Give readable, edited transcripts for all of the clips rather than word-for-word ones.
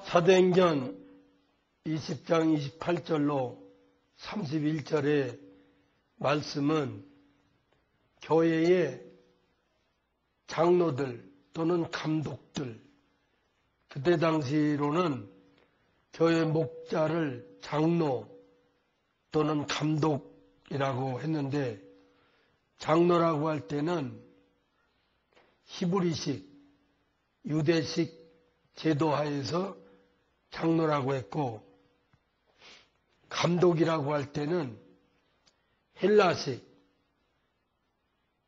사도행전 20장 28절로 31절의 말씀은 교회의 장로들 또는 감독들, 그때 당시로는 교회 목자를 장로 또는 감독이라고 했는데, 장로라고 할 때는 히브리식, 유대식 제도하에서 장로라고 했고, 감독이라고 할 때는 헬라식,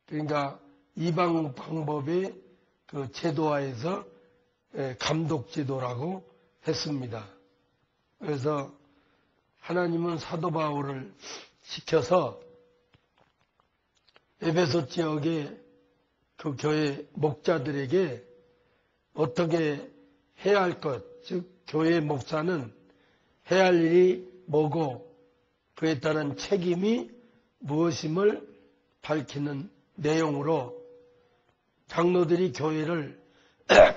그러니까 이방 방법의 그 제도하에서 감독 제도라고 했습니다. 그래서 하나님은 사도 바울을 시켜서 에베소 지역의 그 교회 목자들에게 어떻게 해야 할 것, 즉 교회 목사는 해야 할 일이 뭐고 그에 따른 책임이 무엇임을 밝히는 내용으로 장로들이 교회를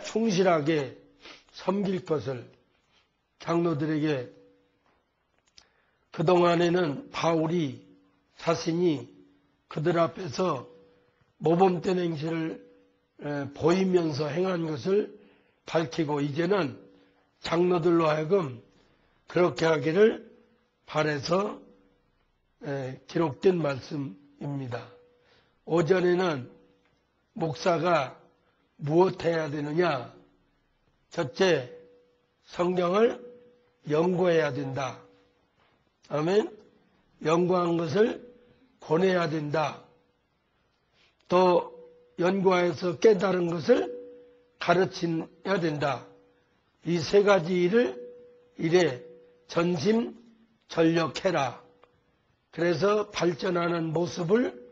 충실하게 섬길 것을 장로들에게, 그동안에는 바울이 자신이 그들 앞에서 모범된 행실을 보이면서 행한 것을 밝히고, 이제는 장로들로 하여금 그렇게 하기를 바라서 기록된 말씀입니다. 오전에는 목사가 무엇 해야 되느냐? 첫째, 성경을 연구해야 된다. 아멘. 연구한 것을 권해야 된다. 또 연구하여서 깨달은 것을 가르쳐야 된다. 이 세 가지 일에 전심전력해라. 그래서 발전하는 모습을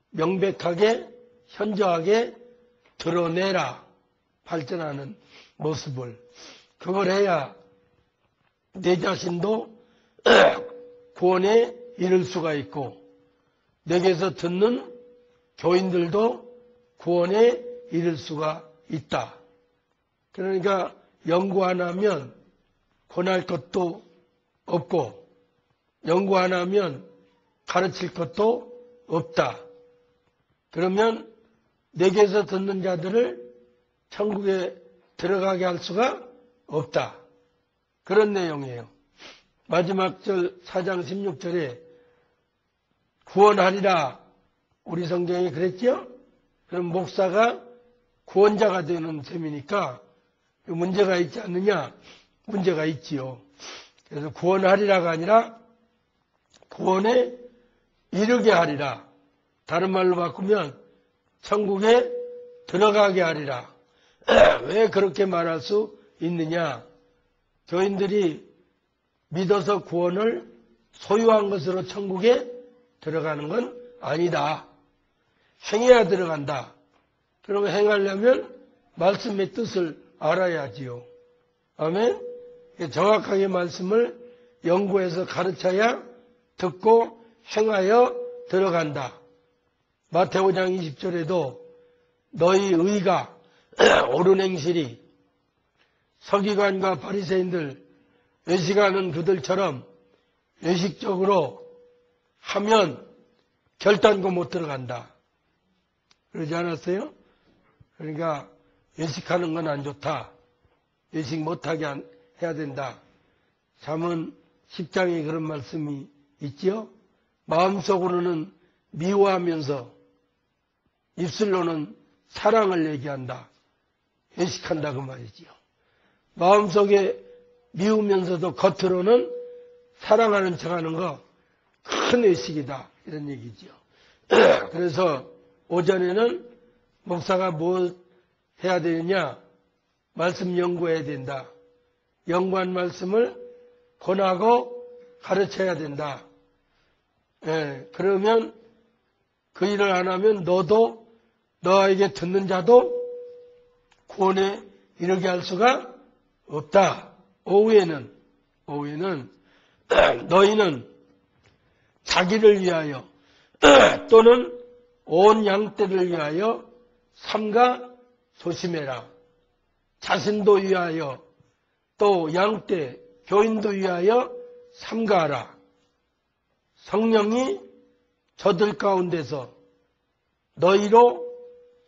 명백하게 현저하게 드러내라. 발전하는 모습을. 그걸 해야 내 자신도 구원에 이를 수가 있고, 내게서 듣는 교인들도 구원에 이를 수가 있다. 그러니까 연구 안 하면 권할 것도 없고, 연구 안 하면 가르칠 것도 없다. 그러면 내게서 듣는 자들을 천국에 들어가게 할 수가 없다. 그런 내용이에요. 마지막 절 4장 16절에 구원하리라. 우리 성경이 그랬죠? 그럼 목사가 구원자가 되는 셈이니까 문제가 있지 않느냐? 문제가 있지요. 그래서 구원하리라가 아니라 구원에 이르게 하리라. 다른 말로 바꾸면 천국에 들어가게 하리라. 왜 그렇게 말할 수 있느냐? 교인들이 믿어서 구원을 소유한 것으로 천국에 들어가는 건 아니다. 행해야 들어간다. 그러면 행하려면 말씀의 뜻을 알아야지요. 아멘? 정확하게 말씀을 연구해서 가르쳐야 듣고 행하여 들어간다. 마태오 5장 20절에도 너희 의가 옳은 행실이 서기관과 바리새인들 외식하는 그들처럼 외식적으로 하면 결단코 못 들어간다. 그러지 않았어요? 그러니까 외식하는 건 안 좋다. 외식 못하게 해야 된다. 잠언 10장에 그런 말씀이 있지요. 마음속으로는 미워하면서 입술로는 사랑을 얘기한다. 외식한다 그 말이지요. 마음속에 미우면서도 겉으로는 사랑하는 척하는 거 큰 외식이다. 이런 얘기지요. 그래서 오전에는 목사가 뭐 해야 되느냐? 말씀 연구해야 된다. 연구한 말씀을 권하고 가르쳐야 된다. 그러면 그 일을 안 하면 너도 너에게 듣는 자도 구원에 이르게 할 수가 없다. 오후에는 너희는 자기를 위하여 또는 온 양떼를 위하여 삼가 조심해라. 자신도 위하여 또 양떼, 교인도 위하여 삼가하라. 성령이 저들 가운데서 너희로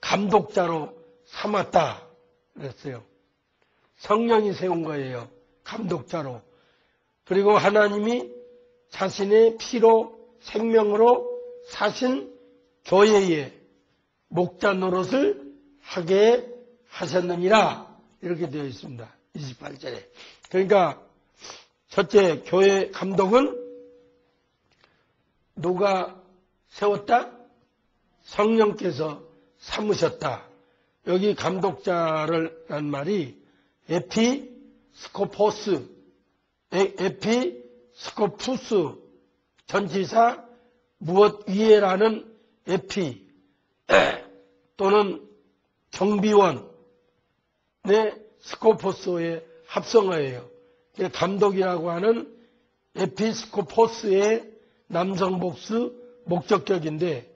감독자로 삼았다 그랬어요. 성령이 세운 거예요. 감독자로. 그리고 하나님이 자신의 피로 생명으로 사신 교회에 목자 노릇을 하게 하셨느니라 이렇게 되어 있습니다. 28절에. 그러니까 첫째 교회 감독은 누가 세웠다? 성령께서 삼으셨다. 여기 감독자를 란 말이 에피스코포스, 에피스코푸스, 전치사 무엇 위에라는 에피 또는 경비원의 스코포스의 합성어예요. 감독이라고 하는 에피스코포스의 남성 복수 목적격인데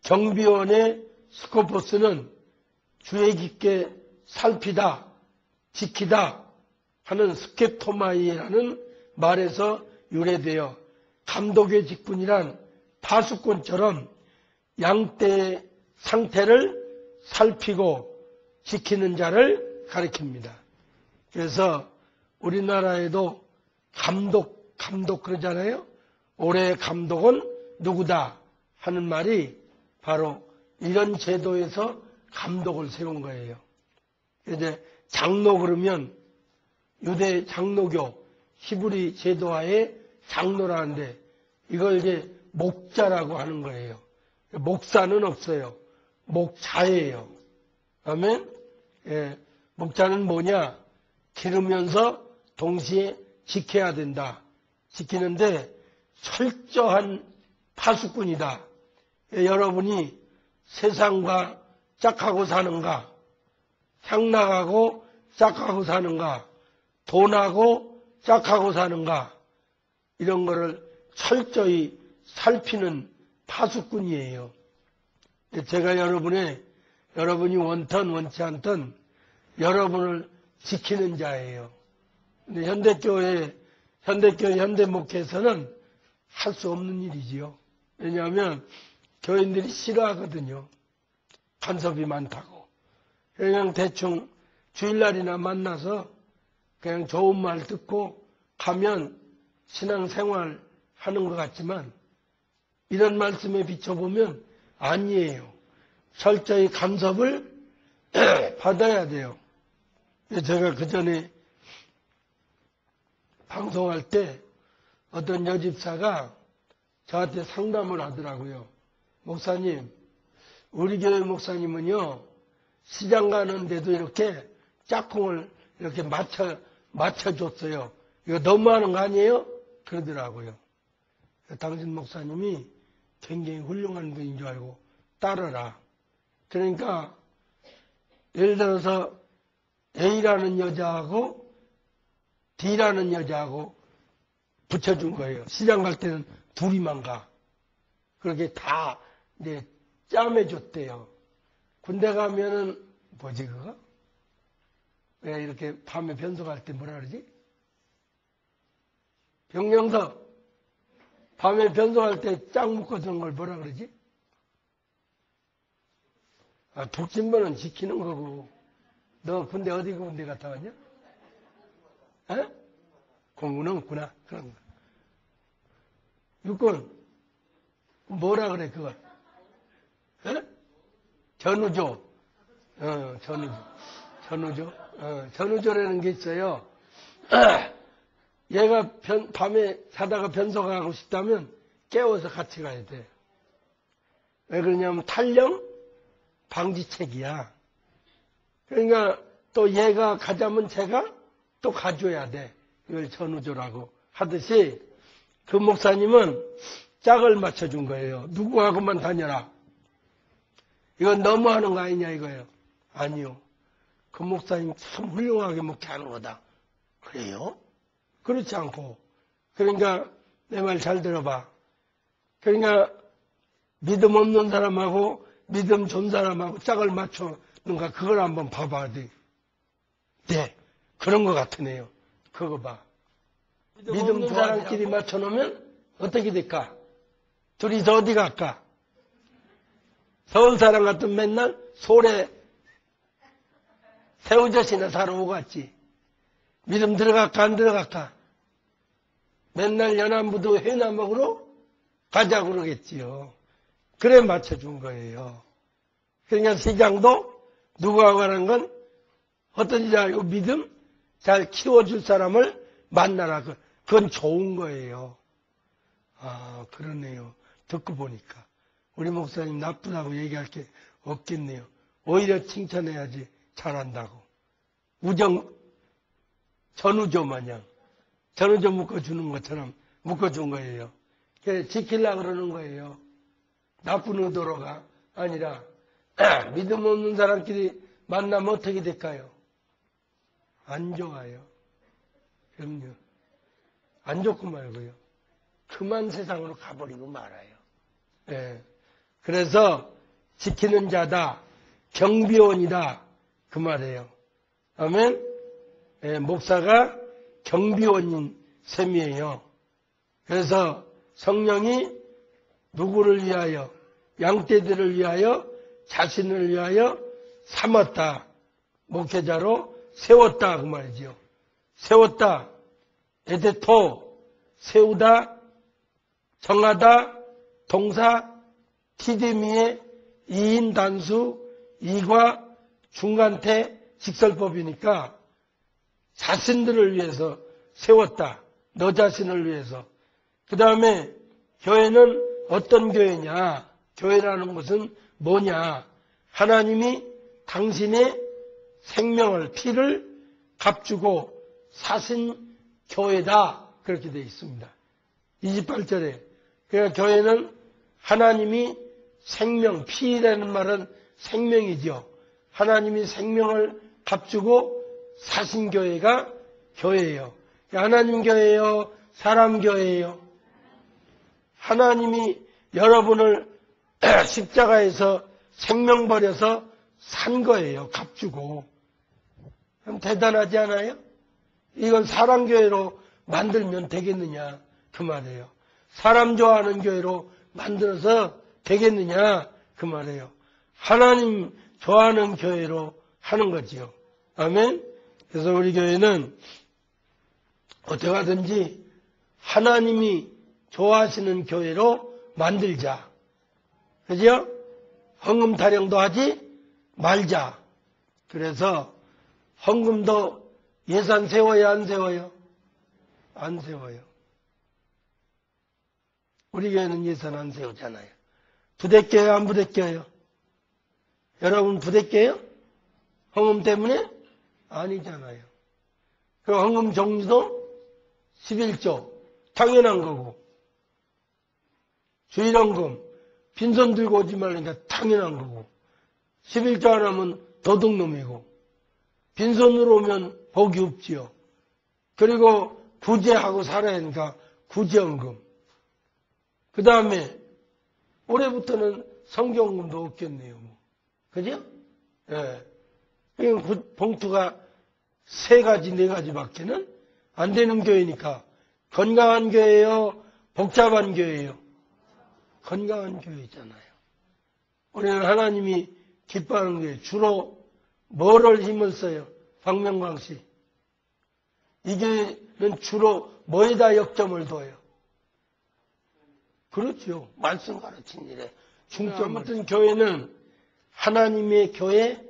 경비원의 스코포스는 주의 깊게 살피다, 지키다 하는 스케토마이라는 말에서 유래되어 감독의 직분이란 파수꾼처럼 양떼의 상태를 살피고 지키는 자를 가리킵니다. 그래서 우리나라에도 감독 그러잖아요. 올해 감독은 누구다 하는 말이 바로 이런 제도에서 감독을 세운 거예요. 이제 장로 그러면 유대 장로교 히브리 제도하에 장로라는데 이걸 이제 목자라고 하는 거예요. 목사는 없어요. 목자예요. 아멘? 예, 목자는 뭐냐? 기르면서 동시에 지켜야 된다. 지키는데 철저한 파수꾼이다. 예, 여러분이 세상과 짝하고 사는가? 향락하고 짝하고 사는가? 돈하고 짝하고 사는가? 이런 거를 철저히 살피는 파수꾼이에요. 제가 여러분이 원턴 원치 않던 여러분을 지키는 자예요. 근데 현대교회 현대목회에서는 할 수 없는 일이지요. 왜냐하면 교인들이 싫어하거든요. 간섭이 많다고. 그냥 대충 주일날이나 만나서 그냥 좋은 말 듣고 가면 신앙생활 하는 것 같지만 이런 말씀에 비춰보면 아니에요. 철저히 간섭을 받아야 돼요. 제가 그 전에 방송할 때 어떤 여집사가 저한테 상담을 하더라고요. 목사님, 우리 교회 목사님은요, 시장 가는데도 이렇게 짝꿍을 이렇게 맞춰줬어요. 이거 너무하는 거 아니에요? 그러더라고요. 당신 목사님이 굉장히 훌륭한 분인 줄 알고 따르라. 그러니까 예를 들어서 A라는 여자하고 D라는 여자하고 붙여준 거예요. 시장 갈 때는 둘이만 가. 그렇게 다 이제 짬해줬대요. 군대 가면은 뭐지 그거? 왜 이렇게 밤에 변속할 때 뭐라 그러지? 병영석. 밤에 변속할 때 짝 묶어준 걸 뭐라 그러지? 독진번은 지키는 거고. 너 군대 어디 군대 갔다 왔냐? 에? 공군은 없구나. 그런 거. 육군. 뭐라 그래 그거? 에? 전우조. 전우조. 전우조라는 게 있어요. 얘가 밤에 자다가 변속하고 싶다면 깨워서 같이 가야 돼. 왜 그러냐면 탈령 방지책이야. 그러니까 또 얘가 가자면 제가 또 가줘야 돼. 이걸 전우조라고 하듯이 그 목사님은 짝을 맞춰준 거예요. 누구하고만 다녀라. 이건 너무하는 거 아니냐 이거예요. 아니요. 그 목사님 참 훌륭하게 목회하는 거다. 그래요? 그렇지 않고 그러니까 내 말 잘 들어봐. 그러니까 믿음 없는 사람하고 믿음 좋은 사람하고 짝을 맞추는가 그걸 한번 봐봐야 돼. 네, 그런 것 같으네요. 그거 봐. 믿음 좋은 사람끼리 맞춰놓으면 어떻게 될까? 둘이서 어디 갈까? 서울 사람 같으면 맨날 솔에 새우젓이나 사러 오고 갔지. 믿음 들어갈까 안 들어갈까? 맨날 연안부도 회나 먹으러 가자고 그러겠지요. 그래 맞춰준 거예요. 그러니까 시장도 누구하고 가는 건 어떤지 알고 믿음 잘 키워줄 사람을 만나라. 그건 좋은 거예요. 아, 그러네요. 듣고 보니까. 우리 목사님 나쁘다고 얘기할 게 없겠네요. 오히려 칭찬해야지 잘한다고. 우정, 전우조 마냥. 전우조 묶어주는 것처럼 묶어준 거예요. 지키려고 그러는 거예요. 나쁜 의도로가 아니라 믿음 없는 사람끼리 만나면 어떻게 될까요? 안 좋아요. 그럼요. 안 좋고 말고요. 그만 세상으로 가버리고 말아요. 예. 그래서 지키는 자다, 경비원이다 그 말이에요. 아멘. 예, 목사가 경비원인 셈이에요. 그래서 성령이 누구를 위하여, 양떼들을 위하여, 자신을 위하여 삼았다. 목회자로 세웠다 그 말이죠. 세웠다. 에데토, 세우다, 정하다, 동사, 티데미의 이인 단수, 이과, 중간태, 직설법이니까 자신들을 위해서 세웠다. 너 자신을 위해서. 그 다음에 교회는 어떤 교회냐? 교회라는 것은 뭐냐? 하나님이 당신의 생명을, 피를 값주고 사신 교회다. 그렇게 되어 있습니다. 28절에. 그러니까 교회는 하나님이 생명, 피라는 말은 생명이죠. 하나님이 생명을 값주고 사신 교회가 교회예요. 하나님 교회예요? 사람 교회예요? 하나님이 여러분을 십자가에서 생명 버려서 산 거예요. 값주고. 그럼 대단하지 않아요? 이건 사람 교회로 만들면 되겠느냐 그 말이에요. 사람 좋아하는 교회로 만들어서 되겠느냐 그 말이에요. 하나님 좋아하는 교회로 하는 거지요. 아멘. 그래서 우리 교회는 어떻게 하든지 하나님이 좋아하시는 교회로 만들자. 그죠? 헌금 타령도 하지 말자. 그래서 헌금도 예산 세워야 안 세워요? 안 세워요. 우리 교회는 예산 안 세우잖아요. 부대껴요? 안 부대껴요? 여러분 부대껴요? 헌금 때문에? 아니잖아요. 그 헌금 종류도 11조 당연한 거고 주일헌금 빈손 들고 오지 말라니까 당연한 거고 11조 안 하면 도둑놈이고 빈손으로 오면 복이 없지요. 그리고 구제하고 살아야 하니까 구제헌금. 그 다음에 올해부터는 성경금도 없겠네요. 그죠? 예. 봉투가 3가지, 4가지밖에는 안 되는 교회니까 건강한 교회예요? 복잡한 교회예요? 건강한 교회잖아요. 우리는 하나님이 기뻐하는 교회 주로 뭐를 힘을 써요? 박명광 씨. 이 교회는 주로 뭐에다 역점을 둬요? 그렇죠. 말씀 가르친 일에 중점. 아무튼 교회는 하나님의 교회,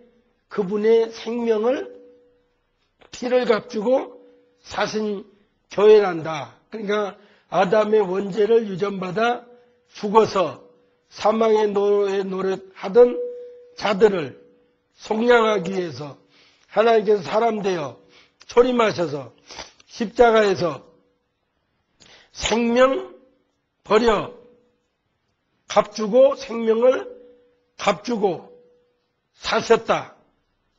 그분의 생명을 피를 값주고 사신 교회란다. 그러니까 아담의 원죄를 유전받아 죽어서 사망의 노릇하던 자들을 속량하기 위해서 하나님께서 사람 되어 초림하셔서 십자가에서 생명 버려 값주고 생명을 값주고 사셨다.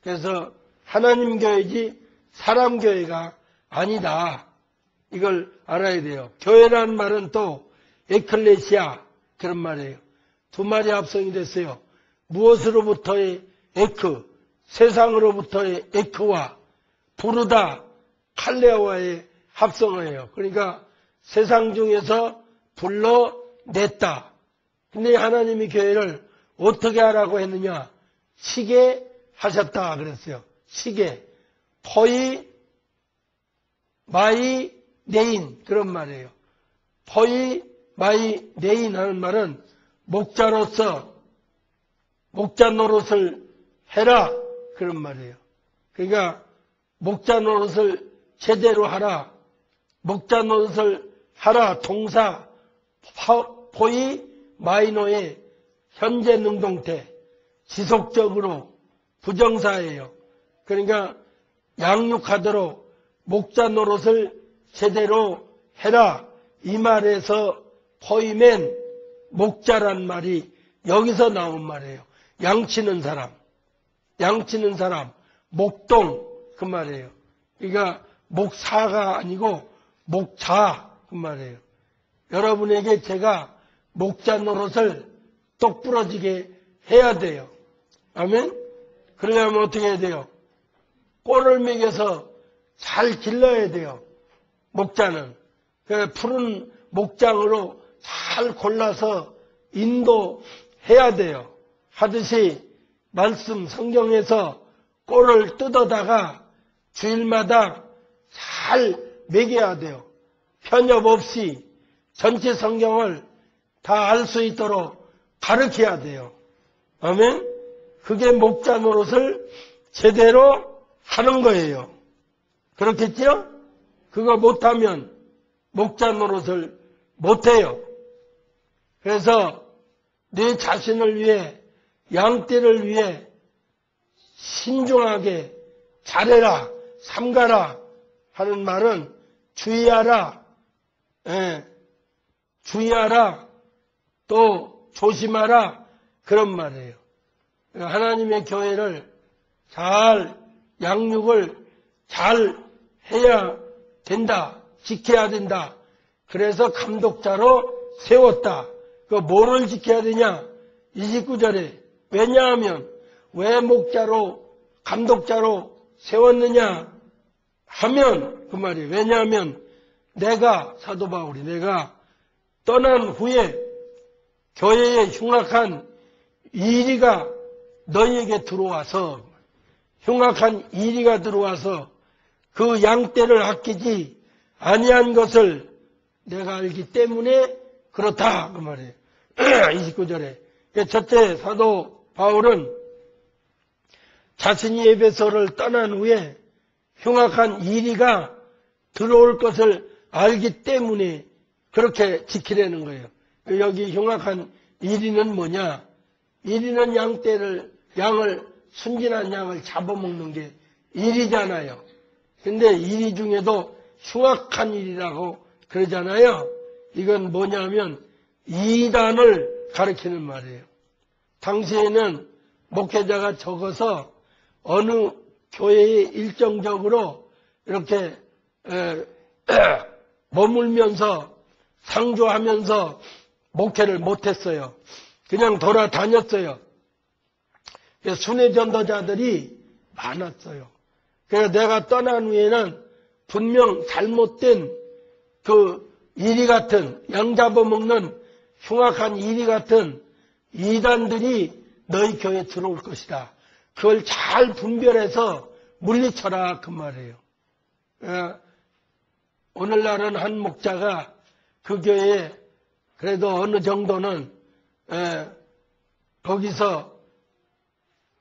그래서 하나님 교회지 사람 교회가 아니다. 이걸 알아야 돼요. 교회라는 말은 또 에클레시아 그런 말이에요. 두 말이 합성이 됐어요. 무엇으로부터의 에크, 세상으로부터의 에크와 부르다, 칼레와의 합성어예요. 그러니까 세상 중에서 불러냈다. 근데 하나님이 교회를 어떻게 하라고 했느냐? 시게 하셨다 그랬어요. 시게. 포이, 마이, 네인 그런 말이에요. 포이, 마이, 네인 하는 말은 목자로서 목자 노릇을 해라 그런 말이에요. 그러니까 목자 노릇을 제대로 하라. 목자 노릇을 하라. 동사 포이 마이너의 현재 능동태 지속적으로 부정사예요. 그러니까 양육하도록 목자 노릇을 제대로 해라. 이 말에서 포이맨 목자란 말이 여기서 나온 말이에요. 양치는 사람, 목동 그 말이에요. 그러니까 목사가 아니고 목자 그 말이에요. 여러분에게 제가 목자 노릇을 똑부러지게 해야 돼요. 아멘? 그러려면 어떻게 해야 돼요? 꼴을 먹여서 잘 길러야 돼요. 목자는. 푸른 목장으로 잘 골라서 인도해야 돼요. 하듯이 말씀 성경에서 꼴을 뜯어다가 주일마다 잘 먹여야 돼요. 편협 없이 전체 성경을 다 알 수 있도록 가르쳐야 돼요. 아멘? 그게 목자 노릇을 제대로 하는 거예요. 그렇겠죠? 그거 못하면 목자 노릇을 못해요. 그래서 내 자신을 위해 양떼를 위해 신중하게 잘해라, 삼가라 하는 말은 주의하라, 주의하라, 또 조심하라 그런 말이에요. 하나님의 교회를 잘 양육을 잘 해야 된다, 지켜야 된다. 그래서 감독자로 세웠다. 그 뭐를 지켜야 되냐? 29절에 왜냐하면 왜 목자로 감독자로 세웠느냐 하면 그 말이에요. 왜냐하면 내가 사도 바울이 내가 떠난 후에 교회에 흉악한 이리가 너희에게 들어와서 흉악한 이리가 들어와서 그 양떼를 아끼지 아니한 것을 내가 알기 때문에 그렇다 그 말이에요. 29절에 첫째 사도 바울은 자신이 에베소를 떠난 후에 흉악한 이리가 들어올 것을 알기 때문에 그렇게 지키려는 거예요. 여기 흉악한 이리는 뭐냐? 이리는 양을 순진한 양을 잡아먹는 게 이리잖아요. 근데 이리 중에도 흉악한 일이라고 그러잖아요. 이건 뭐냐면 이단을 가리키는 말이에요. 당시에는 목회자가 적어서 어느 교회에 일정적으로 이렇게 머물면서 상주하면서 목회를 못했어요. 그냥 돌아다녔어요. 순회 전도자들이 많았어요. 그래서 내가 떠난 후에는 분명 잘못된 그 이리 같은 양 잡아먹는 흉악한 이리 같은 이단들이 너희 교회에 들어올 것이다. 그걸 잘 분별해서 물리쳐라 그 말이에요. 오늘날은 한 목자가 그 교회에 그래도 어느 정도는 거기서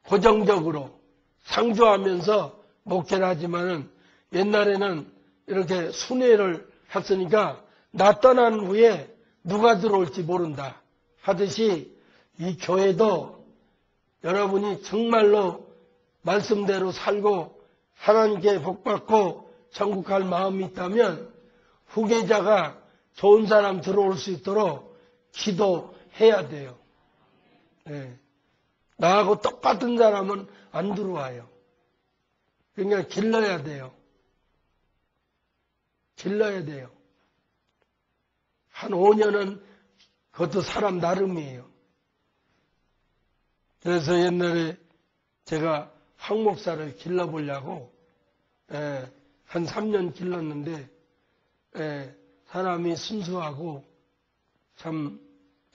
고정적으로 상주하면서 목회를 하지만은 옛날에는 이렇게 순회를 했으니까 나 떠난 후에 누가 들어올지 모른다 하듯이 이 교회도 여러분이 정말로 말씀대로 살고 하나님께 복받고 천국 갈 마음이 있다면 후계자가 좋은 사람 들어올 수 있도록 기도해야 돼요. 나하고 똑같은 사람은 안 들어와요. 그러니까 길러야 돼요. 길러야 돼요. 한 5년은 그것도 사람 나름이에요. 그래서 옛날에 제가 황 목사를 길러보려고 한 3년 길렀는데 사람이 순수하고 참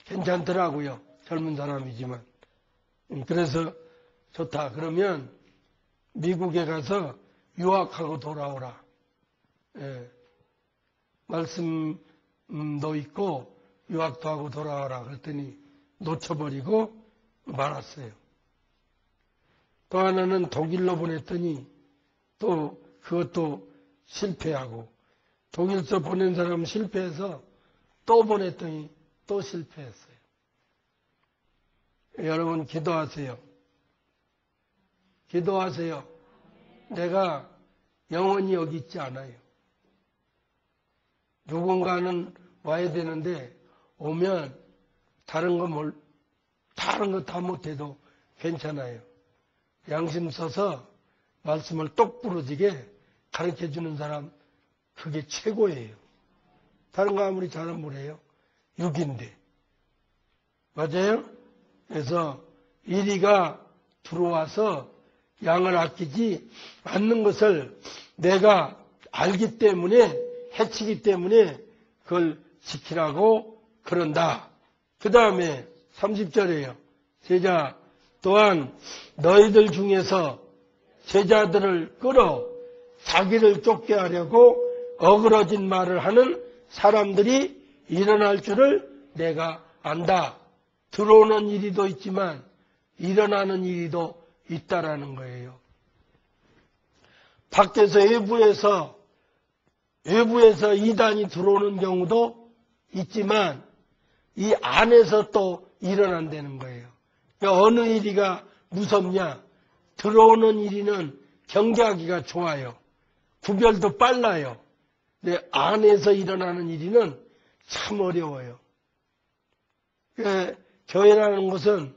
괜찮더라고요. 젊은 사람이지만. 그래서 좋다. 그러면 미국에 가서 유학하고 돌아오라. 말씀도 있고 유학도 하고 돌아와라. 그랬더니 놓쳐버리고 말았어요. 또 하나는 독일로 보냈더니 또 그것도 실패하고 독일서 보낸 사람 실패해서 또 보냈더니 또 실패했어요. 여러분 기도하세요. 기도하세요. 내가 영원히 여기 있지 않아요. 누군가는 와야 되는데 오면 다른 거 다 못해도 괜찮아요. 양심 써서 말씀을 똑부러지게 가르쳐주는 사람 그게 최고예요. 다른 거 아무리 잘하면 뭐래요? 6인데. 맞아요? 그래서 이리가 들어와서 양을 아끼지 않는 것을 내가 알기 때문에 해치기 때문에 그걸 지키라고 그런다. 그 다음에 30절이에요. 제자 또한 너희들 중에서 제자들을 끌어 자기를 쫓게 하려고 어그러진 말을 하는 사람들이 일어날 줄을 내가 안다. 들어오는 일이도 있지만 일어나는 일이도 있다라는 거예요. 밖에서 외부에서 이단이 들어오는 경우도 있지만 이 안에서 또 일어난다는 거예요. 그러니까 어느 일이가 무섭냐? 들어오는 일이는 경계하기가 좋아요. 구별도 빨라요. 근데 안에서 일어나는 일이는 참 어려워요. 교회라는 것은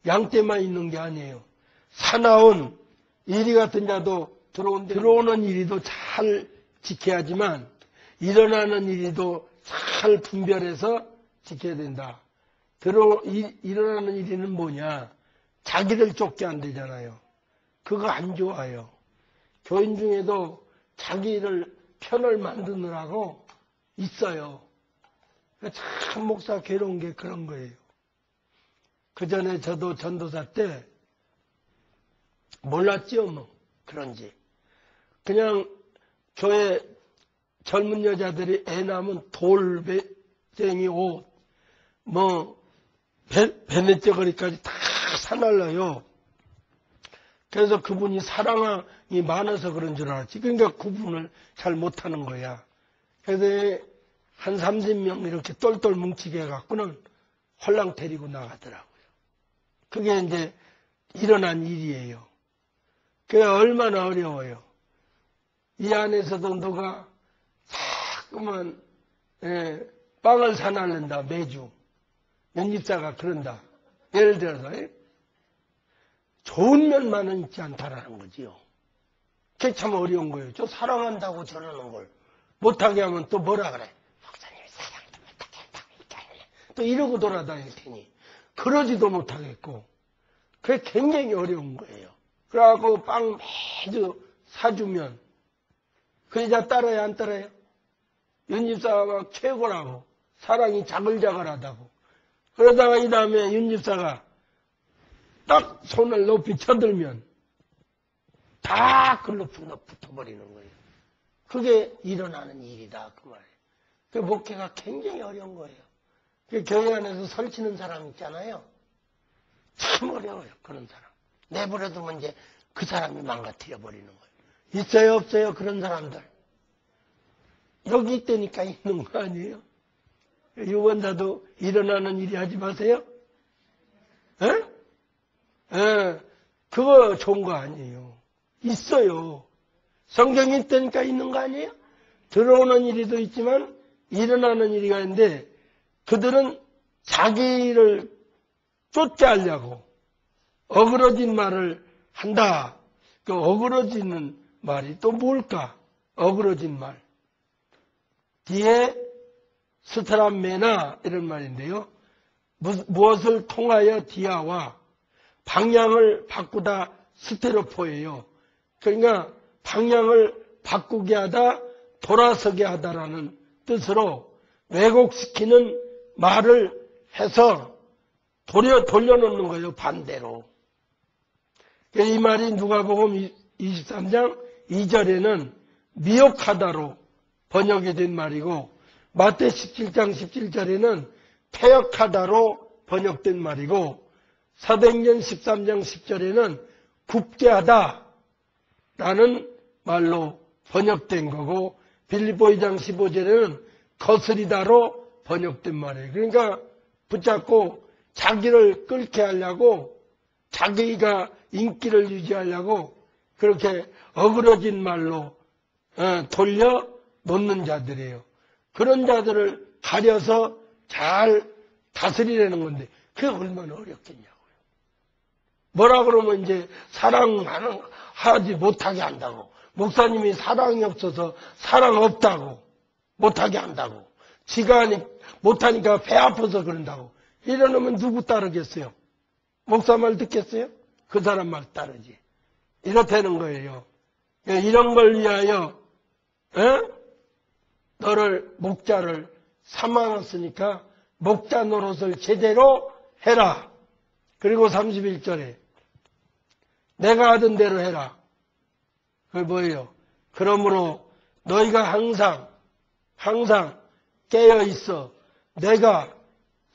양떼만 있는 게 아니에요. 사나운 이리 같은 자도 들어오는 일이도 잘 지켜야지만 일어나는 일이도 잘 분별해서 지켜야 된다. 일어나는 일이는 뭐냐? 자기를 쫓게 안 되잖아요. 그거 안 좋아요. 교인 중에도 자기를 편을 만드느라고 있어요. 참 목사 괴로운 게 그런 거예요. 그 전에 저도 전도사 때 몰랐지요, 뭐. 그런지. 그냥 교회 젊은 여자들이 애 낳으면 돌쟁이 옷, 베네쩌거리까지 다 사날라요. 그래서 그분이 사랑이 많아서 그런 줄 알았지. 그러니까 구분을 잘 못하는 거야. 그래서 한 30명 이렇게 똘똘 뭉치게 해갖고는 홀랑 데리고 나가더라고요. 그게 이제 일어난 일이에요. 그게 얼마나 어려워요. 이 안에서도 누가 자꾸만 빵을 사날른다 매주. 연집사가 그런다. 예를 들어서 좋은 면만은 있지 않다라는 거지요. 그게 참 어려운 거예요. 저 사랑한다고 저러는 걸 못하게 하면 또 뭐라 그래? 목사님 사랑도 못하게 한다고 이렇게 하네. 또 이러고 돌아다닐 테니 그러지도 못하겠고 그게 굉장히 어려운 거예요. 그래갖고 빵 매주 사주면 그 여자 따라요 안 따라요? 윤집사가 최고라고 사랑이 자글자글하다고 그러다가 이 다음에 윤집사가 딱 손을 높이 쳐들면 다 글로 붙어버리는 거예요. 그게 일어나는 일이다 그 말이에요. 그 목회가 굉장히 어려운 거예요. 그 교회 안에서 설치는 사람 있잖아요. 참 어려워요 그런 사람. 내버려두면 이제 그 사람이 망가뜨려 버리는 거예요. 있어요 없어요 그런 사람들. 여기 있다니까 있는 거 아니에요? 유언자도 일어나는 일이 하지 마세요. 그거 좋은 거 아니에요. 있어요. 성경이 있다니까 있는 거 아니에요? 들어오는 일이도 있지만 일어나는 일이가 있는데 그들은 자기를 쫓게 하려고 어그러진 말을 한다. 그 어그러지는 말이 또 뭘까? 어그러진 말. 뒤에 스트람메나 이런 말인데요. 무엇을 통하여 디아와 방향을 바꾸다 스테로포예요. 그러니까 방향을 바꾸게 하다, 돌아서게 하다라는 뜻으로 왜곡시키는 말을 해서 돌려놓는 거예요. 반대로. 이 말이 누가복음 23장 2절에는 미혹하다로 번역이 된 말이고, 마태 17장 17절에는 패역하다로 번역된 말이고, 사도행전 13장 10절에는 굽게 하다라는 말로 번역된 거고, 빌립보 2장 15절에는 거스리다로 번역된 말이에요. 그러니까 붙잡고 자기를 끌게 하려고, 자기가 인기를 유지하려고 그렇게 어그러진 말로 돌려 놓는 자들이에요. 그런 자들을 가려서 잘 다스리려는 건데 그게 얼마나 어렵겠냐고요. 뭐라 그러면 이제 사랑하지 못하게 한다고. 목사님이 사랑이 없어서 사랑 없다고. 못하게 한다고. 지가 못하니까 배 아파서 그런다고. 이러면 누구 따르겠어요? 목사 말 듣겠어요? 그 사람 말 따르지. 이렇다는 거예요. 이런 걸 위하여 너를 목자를 삼아놨으니까 목자 노릇을 제대로 해라. 그리고 31절에 내가 하던 대로 해라. 그게 뭐예요? 그러므로 너희가 항상 깨어 있어. 내가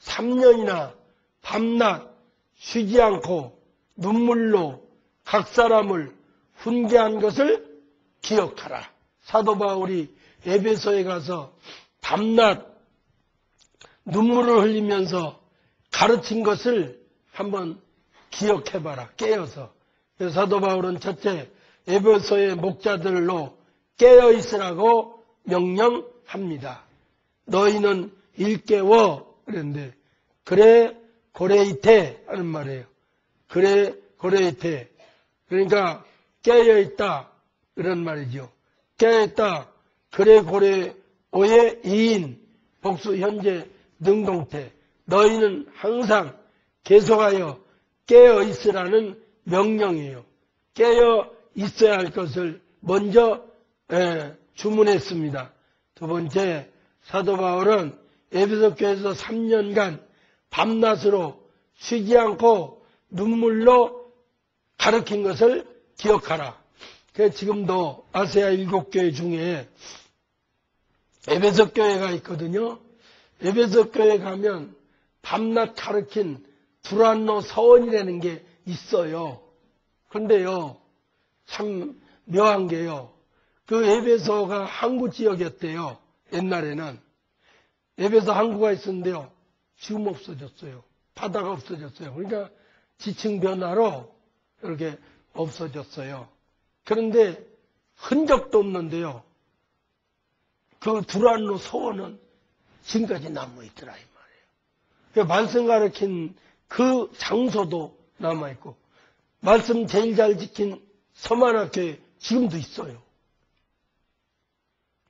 3년이나 밤낮 쉬지 않고 눈물로 각 사람을 훈계한 것을 기억하라. 사도 바울이 에베소에 가서 밤낮 눈물을 흘리면서 가르친 것을 한번 기억해봐라. 깨어서. 그래서 사도 바울은 첫째 에베소의 목자들로 깨어 있으라고 명령합니다. 너희는 일깨워 그랬는데 그래 고레이테 하는 말이에요. 그래 고레이테. 그러니까 깨어있다 이런 말이죠. 깨어있다. 그래 고레오의 이인 복수 현재 능동태. 너희는 항상 계속하여 깨어 있으라는 명령이에요. 깨어 있어야 할 것을 먼저 주문했습니다. 두 번째, 사도 바울은 에베소 교회에서 3년간 밤낮으로 쉬지 않고 눈물로 가르친 것을 기억하라. 그래서 지금도 아세아 7교회 중에 에베소 교회가 있거든요. 에베소 교회 가면 밤낮 가르친 두란노 서원이라는 게 있어요. 그런데요, 참 묘한 게요. 그 에베소가 항구 지역이었대요. 옛날에는. 에베소 항구가 있었는데요. 지금 없어졌어요. 바다가 없어졌어요. 그러니까 지층 변화로 이렇게 없어졌어요. 그런데 흔적도 없는데요. 그 두란노 서원은 지금까지 남아있더라 이 말이에요. 그러니까 말씀 가르친 그 장소도 남아있고 말씀 제일 잘 지킨 서만학교에 지금도 있어요.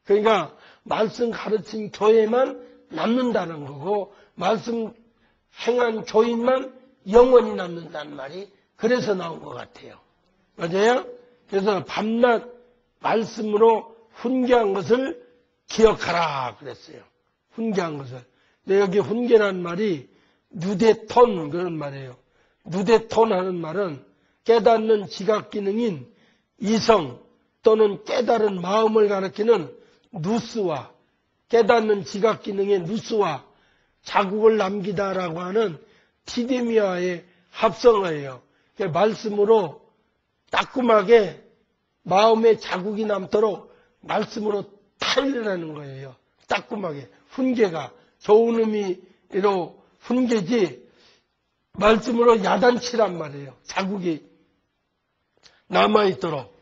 그러니까 말씀 가르친 교회만 남는다는 거고 말씀 행한 교인만 영원히 남는다는 말이 그래서 나온 것 같아요. 맞아요? 그래서 밤낮 말씀으로 훈계한 것을 기억하라 그랬어요. 훈계한 것을. 근데 여기 훈계라는 말이 누데톤 그런 말이에요. 누데톤 하는 말은 깨닫는 지각 기능인 이성 또는 깨달은 마음을 가리키는 누스와 깨닫는 지각 기능의 누스와 자국을 남기다라고 하는 티데미아의 합성어예요. 말씀으로 따끔하게 마음에 자국이 남도록 말씀으로 타일이라는 거예요. 따끔하게. 훈계가 좋은 의미로 훈계지 말씀으로 야단치란 말이에요. 자국이 남아있도록.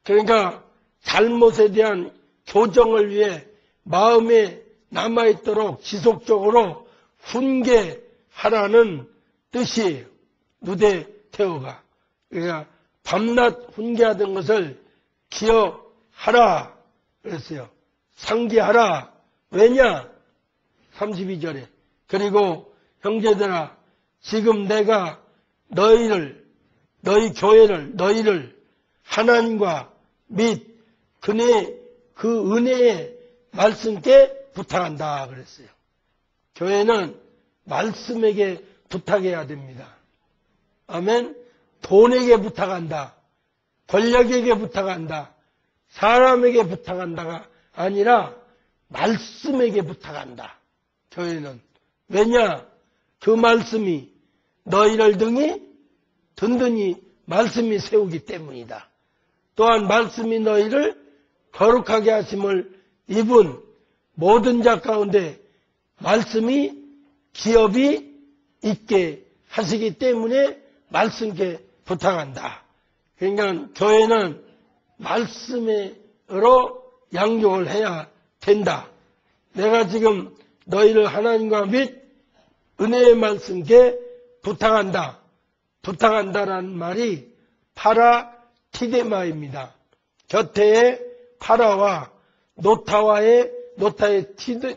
그러니까 잘못에 대한 교정을 위해 마음에 남아있도록 지속적으로 훈계하라는 뜻이에요. 누데테오가. 그러니까 밤낮 훈계하던 것을 기억하라 그랬어요. 상기하라. 왜냐? 32절에 그리고 형제들아 지금 내가 너희 교회를 너희를 하나님과 및 그 은혜의 말씀께 부탁한다 그랬어요. 교회는 말씀에게 부탁해야 됩니다. 아멘. 돈에게 부탁한다. 권력에게 부탁한다. 사람에게 부탁한다가 아니라 말씀에게 부탁한다. 교회는. 왜냐? 그 말씀이 너희를 든든히 말씀이 세우기 때문이다. 또한 말씀이 너희를 거룩하게 하심을 입은 모든 자 가운데 말씀이 기업이 있게 하시기 때문에 말씀께 부탁한다. 그러니까 교회는 말씀으로 양육을 해야 된다. 내가 지금 너희를 하나님과 및 은혜의 말씀께 부탁한다. 부탁한다라는 말이 파라티데마입니다. 곁에의 파라와 노타의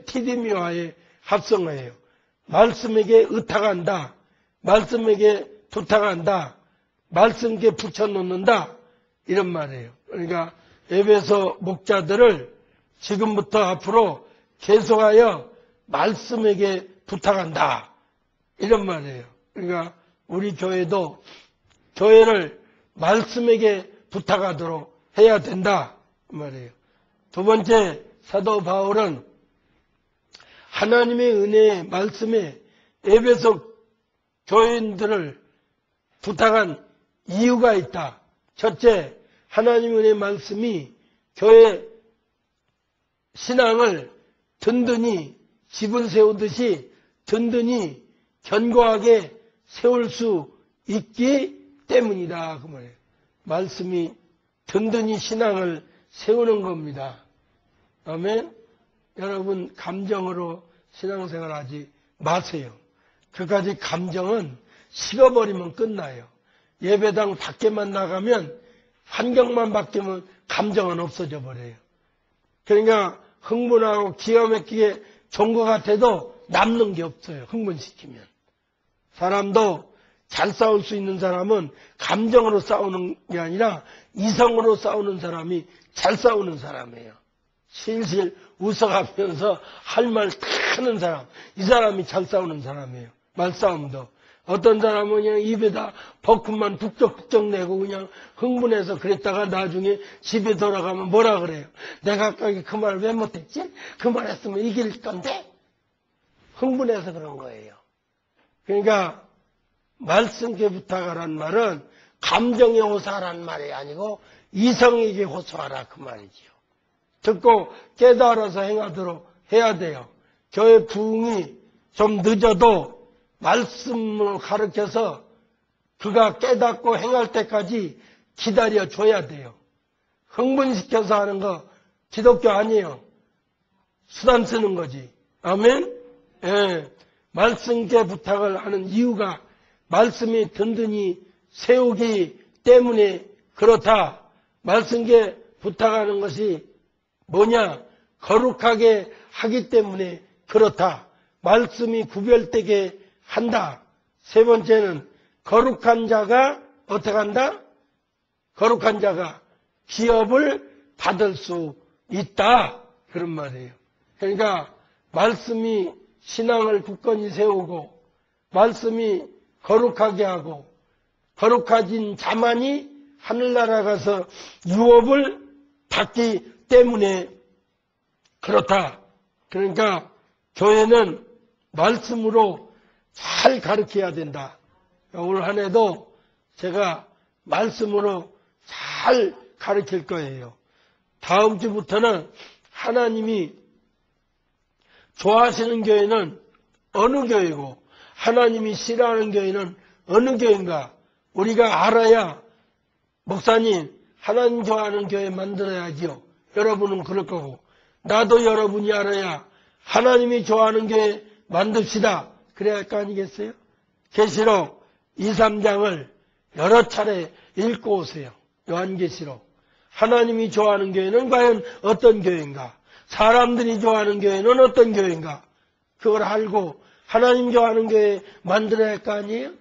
티데미와의 합성어예요. 말씀에게 의탁한다. 말씀에게 부탁한다. 말씀께 붙여놓는다. 이런 말이에요. 그러니까 에베소 목자들을 지금부터 앞으로 계속하여 말씀에게 부탁한다. 이런 말이에요. 그러니까 우리 교회도 교회를 말씀에게 부탁하도록 해야 된다. 그 말이에요. 두 번째, 사도 바울은 하나님의 은혜의 말씀에 에베소 교인들을 부탁한 이유가 있다. 첫째, 하나님의 은혜의 말씀이 교회 신앙을 든든히 집을 세우듯이 든든히 견고하게 세울 수 있기 때문이다. 그 말이에요. 말씀이 든든히 신앙을 세우는 겁니다. 아멘. 여러분 감정으로 신앙생활 하지 마세요. 그까지 감정은 식어버리면 끝나요. 예배당 밖에만 나가면 환경만 바뀌면 감정은 없어져 버려요. 그러니까 흥분하고 기가 막히게 좋은 것 같아도 남는 게 없어요. 흥분시키면. 사람도 잘 싸울 수 있는 사람은 감정으로 싸우는 게 아니라 이성으로 싸우는 사람이 잘 싸우는 사람이에요. 실실 웃어가면서 할 말 다 하는 사람, 이 사람이 잘 싸우는 사람이에요. 말싸움도. 어떤 사람은 그냥 입에다 버큼만 북적북적 내고 그냥 흥분해서 그랬다가 나중에 집에 돌아가면 뭐라 그래요? 내가 아까 그 말 왜 못했지? 그 말 했으면 이길 건데? 흥분해서 그런 거예요. 그러니까 말씀께 부탁하라는 말은 감정에 호소하라는 말이 아니고 이성에게 호소하라 그 말이지요. 듣고 깨달아서 행하도록 해야 돼요. 교회 부흥이 좀 늦어도 말씀을 가르쳐서 그가 깨닫고 행할 때까지 기다려줘야 돼요. 흥분시켜서 하는 거 기독교 아니에요. 수단 쓰는 거지. 아멘? 예. 말씀께 부탁을 하는 이유가 말씀이 든든히 세우기 때문에 그렇다. 말씀께 부탁하는 것이 뭐냐? 거룩하게 하기 때문에 그렇다. 말씀이 구별되게 한다. 세 번째는 거룩한 자가 어떻게 한다? 거룩한 자가 기업을 받을 수 있다. 그런 말이에요. 그러니까 말씀이 신앙을 굳건히 세우고 말씀이 거룩하게 하고 거룩해진 자만이 하늘나라 가서 유업을 받기 때문에 그렇다. 그러니까 교회는 말씀으로 잘 가르쳐야 된다. 올 한 해도 제가 말씀으로 잘 가르칠 거예요. 다음 주부터는 하나님이 좋아하시는 교회는 어느 교회고 하나님이 싫어하는 교회는 어느 교회인가 우리가 알아야 목사님 하나님 좋아하는 교회 만들어야지요. 여러분은 그럴 거고 나도 여러분이 알아야 하나님이 좋아하는 교회 만듭시다. 그래야 할 거 아니겠어요? 계시록 2, 3장을 여러 차례 읽고 오세요. 요한계시록. 하나님이 좋아하는 교회는 과연 어떤 교회인가? 사람들이 좋아하는 교회는 어떤 교회인가? 그걸 알고 하나님 좋아하는 교회 만들어야 할 거 아니에요?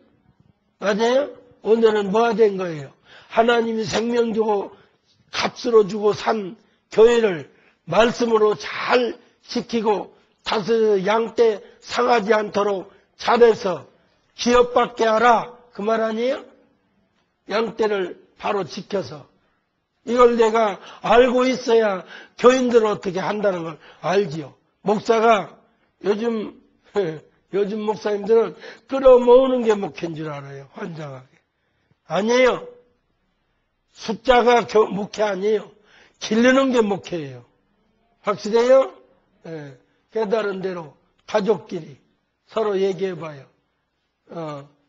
맞아요? 오늘은 뭐가 된 거예요? 하나님이 생명 주고 값으로 주고 산 교회를 말씀으로 잘 지키고 다스 양떼 상하지 않도록 잘해서 기업받게 하라. 그 말 아니에요? 양떼를 바로 지켜서. 이걸 내가 알고 있어야 교인들은 어떻게 한다는 걸 알지요. 목사가 요즘 목사님들은 끌어모으는 게 목회인 줄 알아요. 환장하게. 아니에요. 숫자가 목회 아니에요. 기르는 게 목회예요. 확실해요? 예. 깨달은 대로 가족끼리 서로 얘기해봐요.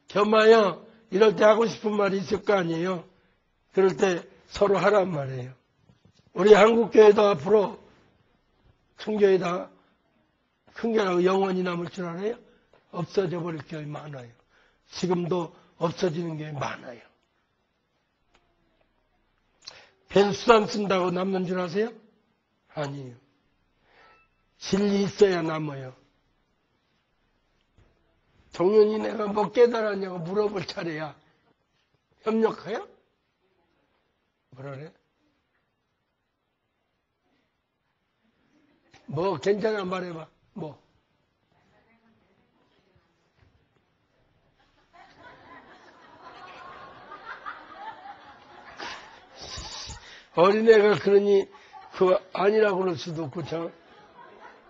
겸하여 이럴 때 하고 싶은 말이 있을 거 아니에요. 그럴 때 서로 하란 말이에요. 우리 한국교회도 앞으로 큰 교회다. 큰 교회라고 영원히 남을 줄 알아요? 없어져 버릴 교회 많아요. 지금도 없어지는 교회 많아요. 벤수산 쓴다고 남는 줄 아세요? 아니에요. 진리 있어야 남아요. 동현이 내가 뭐 깨달았냐고 물어볼 차례야. 협력해요? 뭐라래? 뭐 괜찮아 말해봐. 뭐? 어린애가 그러니 그 아니라고 그럴 수도 없고 참.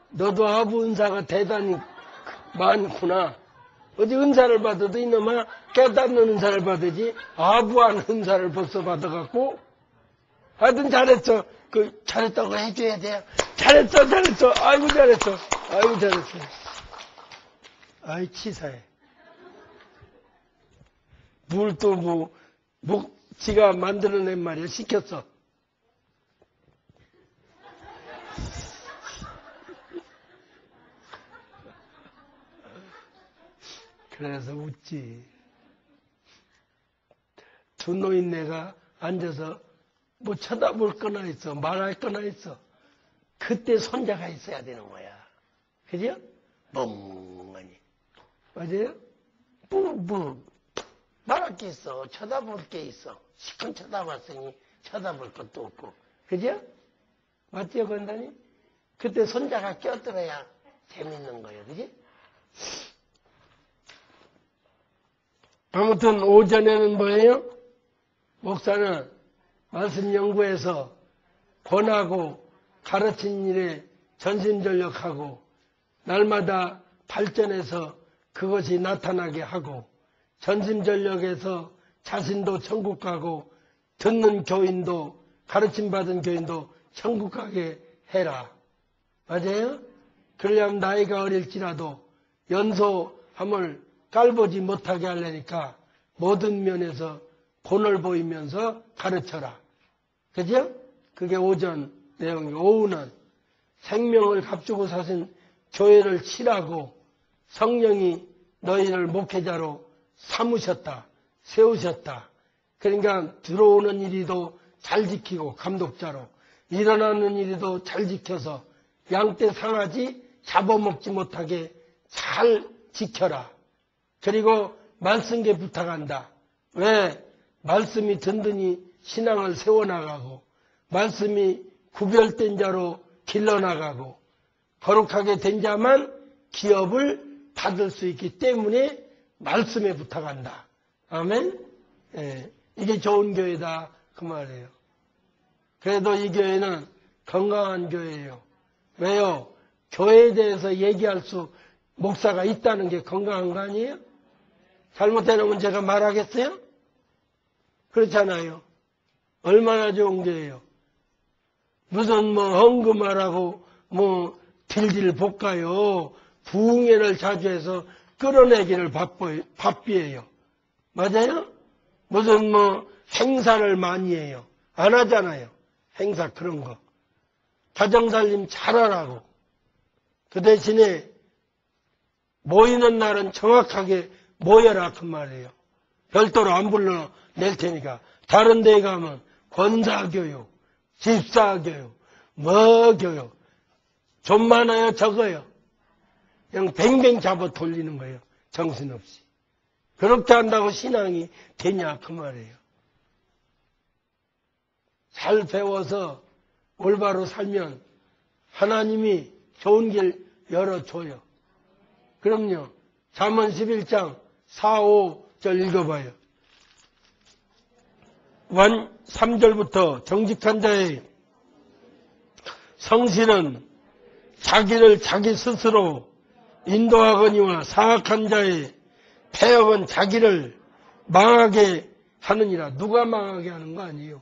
너도 아부 은사가 대단히 많구나. 어디 은사를 받아도 이놈아 깨닫는 은사를 받으지 아부한 은사를 벌써 받아갖고 하여튼 잘했어. 잘했다고 해줘야 돼요. 잘했어. 아이고 잘했어. 아이 치사해. 뭘 또 지가 만들어낸 말이야. 시켰어. 그래서 웃지. 두 노인네가 앉아서 뭐 쳐다볼 거나 있어. 말할 거나 있어. 그때 손자가 있어야 되는 거야. 그죠? 멍하니. 맞아요? 말할 게 있어. 쳐다볼 게 있어. 시큰 쳐다봤으니 쳐다볼 것도 없고. 그죠? 맞죠, 건다니? 그때 손자가 껴들어야 재밌는 거예요. 그지? 아무튼 오전에는 뭐예요? 목사는 말씀 연구해서 권하고 가르친 일에 전심전력하고 날마다 발전해서 그것이 나타나게 하고 전심전력해서 자신도 천국 가고 듣는 교인도 가르침받은 교인도 천국 가게 해라. 맞아요? 그러려면 나이가 어릴지라도 연소함을 깔보지 못하게 하려니까 모든 면에서 본을 보이면서 가르쳐라. 그죠? 그게 오전 내용이고 오후는 생명을 값주고 사신 교회를 치라고 성령이 너희를 목회자로 삼으셨다. 세우셨다. 그러니까 들어오는 일이도 잘 지키고 감독자로 일어나는 일이도 잘 지켜서 양떼 상하지 잡아먹지 못하게 잘 지켜라. 그리고 말씀께 부탁한다. 왜? 말씀이 든든히 신앙을 세워나가고 말씀이 구별된 자로 길러나가고 거룩하게 된 자만 기업을 받을 수 있기 때문에 말씀에 부탁한다. 아멘? 예, 이게 좋은 교회다 그 말이에요. 그래도 이 교회는 건강한 교회예요. 왜요? 교회에 대해서 얘기할 수 목사가 있다는 게 건강한 거 아니에요? 잘못해놓으면 제가 말하겠어요? 그렇잖아요. 얼마나 좋은 교회예요. 무슨 헌금하라고 딜딜 볶아요. 부흥회를 자주 해서 끌어내기를 바삐해요. 맞아요? 무슨 행사를 많이 해요. 안 하잖아요. 행사 그런 거. 가정살림 잘하라고. 그 대신에 모이는 날은 정확하게 모여라 그 말이에요. 별도로 안 불러낼 테니까. 다른 데 가면 권사교육, 집사교육, 교육 좀 많아요, 적어요? 그냥 뱅뱅 잡아 돌리는 거예요. 정신없이. 그렇게 한다고 신앙이 되냐 그 말이에요. 잘 배워서 올바로 살면 하나님이 좋은 길 열어줘요. 그럼요. 잠언 11장 4, 5절 읽어봐요. 3절부터 정직한 자의 성실은 자기를 자기 스스로 인도하거니와 사악한 자의 폐역은 자기를 망하게 하느니라. 누가 망하게 하는 거 아니에요.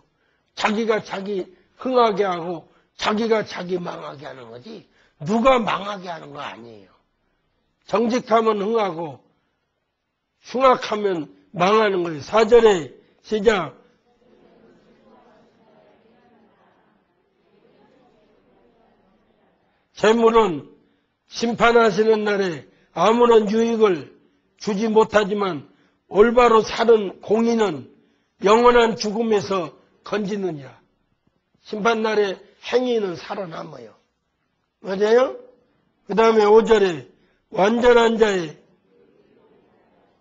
자기가 자기 흥하게 하고 자기가 자기 망하게 하는 거지 누가 망하게 하는 거 아니에요. 정직하면 흥하고 흉악하면 망하는 거예요. 4절에 시작. 재물은 심판하시는 날에 아무런 유익을 주지 못하지만 올바로 사는 공의는 영원한 죽음에서 건지느니라. 심판날에 행위는 살아남아요. 맞아요? 그 다음에 5절에 완전한 자의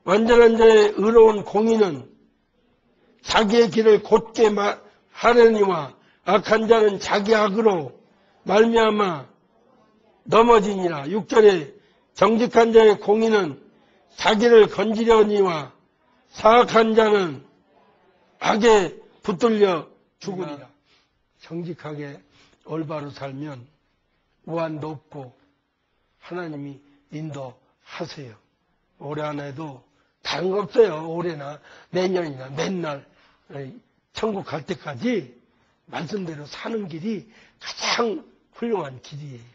의로운 공의는 자기의 길을 곧게 하려니와 악한 자는 자기 악으로 말미암아 넘어지니라. 6절에 정직한 자의 공의는 자기를 건지려니와 사악한 자는 악에 붙들려 죽으리라. 정직하게 올바로 살면 우환도 없고 하나님이 인도하세요. 올해 안에도 다른 거 없어요. 올해나 내년이나 맨날 천국 갈 때까지 말씀대로 사는 길이 가장 훌륭한 길이에요.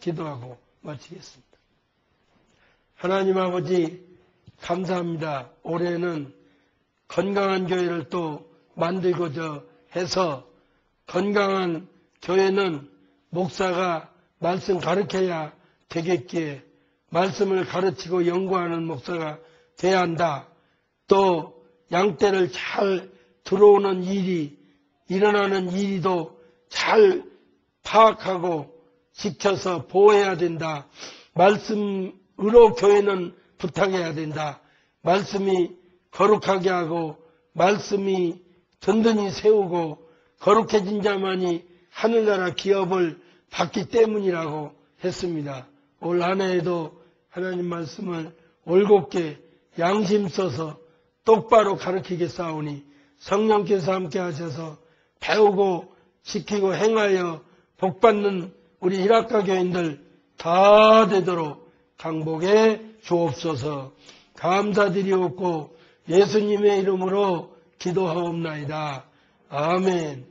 기도하고 마치겠습니다. 하나님 아버지 감사합니다. 올해는 건강한 교회를 또 만들고자 해서 건강한 교회는 목사가 말씀 가르쳐야 되겠기에 말씀을 가르치고 연구하는 목사가 돼야 한다. 또 양떼를 잘 들어오는 일이 일어나는 일이도 잘 파악하고 지켜서 보호해야 된다. 말씀으로 교회는 부탁해야 된다. 말씀이 거룩하게 하고 말씀이 든든히 세우고 거룩해진 자만이 하늘나라 기업을 받기 때문이라고 했습니다. 올 한 해에도 하나님 말씀을 올곧게 양심 써서 똑바로 가르치겠사오니 성령께서 함께 하셔서 배우고 지키고 행하여 복받는 우리 희락가 교인들 다 되도록 강복해 주옵소서. 감사드리옵고 예수님의 이름으로 기도하옵나이다. 아멘.